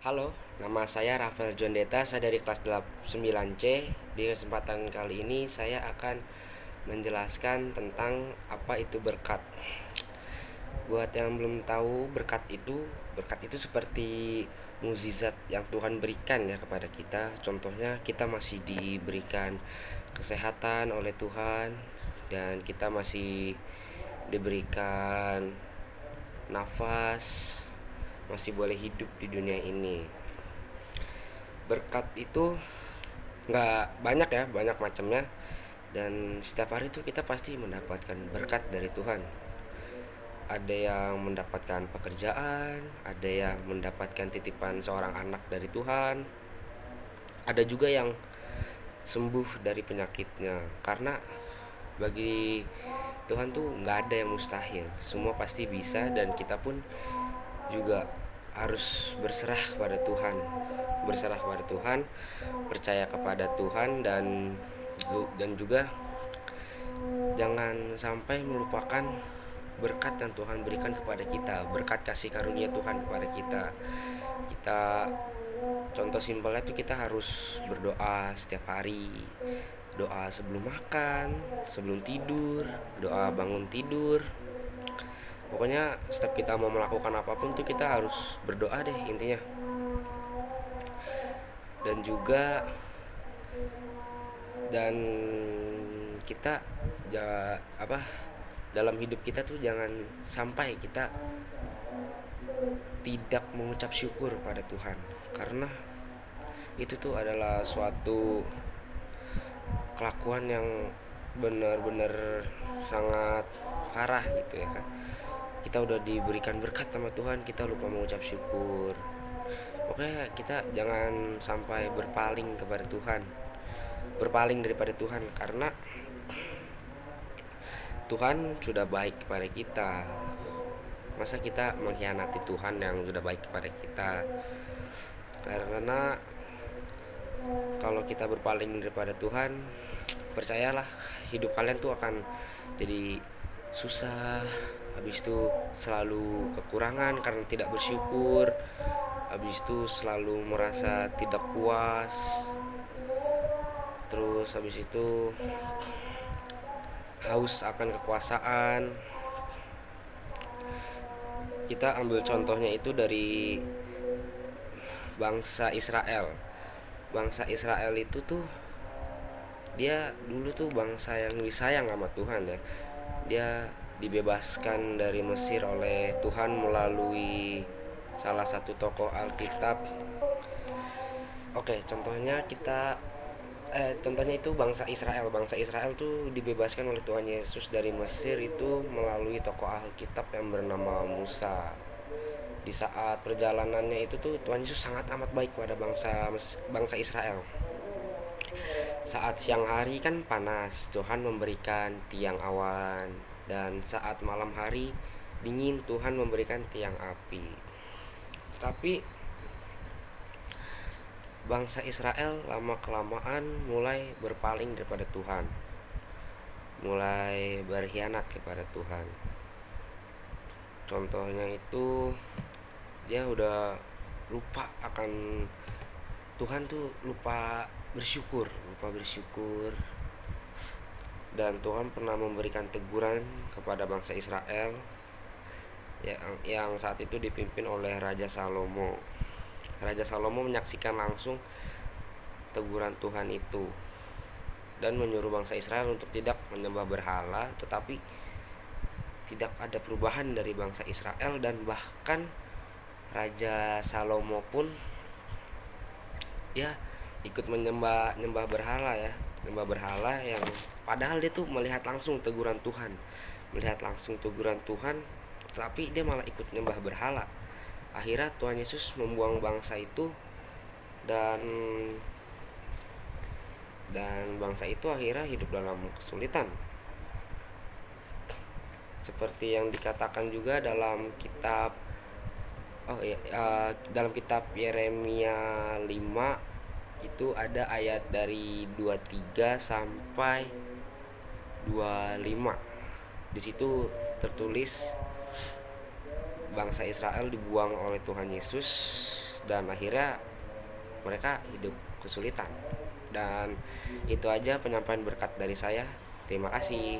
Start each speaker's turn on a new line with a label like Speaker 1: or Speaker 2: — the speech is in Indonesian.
Speaker 1: Halo, nama saya Rafael Jondeta, saya dari kelas 9C. Di kesempatan kali ini saya akan menjelaskan tentang apa itu berkat. Buat yang belum tahu, berkat itu seperti mukjizat yang Tuhan berikan ya kepada kita. Contohnya kita masih diberikan kesehatan oleh Tuhan dan kita masih diberikan nafas, masih boleh hidup di dunia ini. Berkat itu nggak banyak ya, banyak macamnya, dan setiap hari itu kita pasti mendapatkan berkat dari Tuhan. Ada yang mendapatkan pekerjaan, ada yang mendapatkan titipan seorang anak dari Tuhan, ada juga yang sembuh dari penyakitnya. Karena bagi Tuhan tuh nggak ada yang mustahil, semua pasti bisa, dan kita pun juga harus berserah kepada Tuhan, percaya kepada Tuhan, dan juga jangan sampai melupakan berkat yang Tuhan berikan kepada kita, berkat kasih karunia Tuhan kepada kita. Kita contoh simpelnya itu kita harus berdoa setiap hari. Doa sebelum makan, sebelum tidur, doa bangun tidur. Pokoknya setiap kita mau melakukan apapun tuh kita harus berdoa deh intinya. Dan juga dan kita dalam hidup kita tuh jangan sampai kita tidak mengucap syukur pada Tuhan, karena itu tuh adalah suatu kelakuan yang benar-benar sangat parah gitu ya kan. Kita udah diberikan berkat sama Tuhan, kita lupa mengucap syukur. Oke, kita jangan sampai berpaling daripada Tuhan, karena Tuhan sudah baik kepada kita. Masa kita mengkhianati Tuhan yang sudah baik kepada kita? Karena kalau kita berpaling daripada Tuhan, percayalah hidup kalian tuh akan jadi susah. Habis itu selalu kekurangan karena tidak bersyukur. Habis itu selalu merasa tidak puas. Terus habis itu haus akan kekuasaan. Kita ambil contohnya itu dari bangsa Israel. Bangsa Israel itu tuh dia dulu tuh bangsa yang disayang sama Tuhan ya. Dia dibebaskan dari Mesir oleh Tuhan melalui salah satu tokoh Alkitab. Oke, contohnya itu bangsa Israel. Bangsa Israel tuh dibebaskan oleh Tuhan Yesus dari Mesir itu melalui tokoh Alkitab yang bernama Musa. Di saat perjalanannya itu tuh Tuhan Yesus sangat amat baik pada bangsa Israel. Saat siang hari kan panas, Tuhan memberikan tiang awan, dan saat malam hari dingin, Tuhan memberikan tiang api. Tapi bangsa Israel lama kelamaan mulai berpaling daripada Tuhan, mulai berkhianat kepada Tuhan. Contohnya itu dia udah lupa akan Tuhan, tuh lupa bersyukur. Dan Tuhan pernah memberikan teguran kepada bangsa Israel yang saat itu dipimpin oleh Raja Salomo. Raja Salomo menyaksikan langsung teguran Tuhan itu dan menyuruh bangsa Israel untuk tidak menyembah berhala, tetapi tidak ada perubahan dari bangsa Israel. Dan bahkan Raja Salomo pun ya ikut menyembah berhala ya, menyembah berhala yang padahal dia tuh melihat langsung teguran Tuhan, tapi dia malah ikut menyembah berhala. Akhirnya Tuhan Yesus membuang bangsa itu, dan bangsa itu akhirnya hidup dalam kesulitan. Seperti yang dikatakan juga dalam kitab Yeremia 5 itu ada ayat dari 23 sampai 25. Di situ tertulis bangsa Israel dibuang oleh Tuhan Yesus dan akhirnya mereka hidup kesulitan. Dan itu aja penyampaian berkat dari saya. Terima kasih.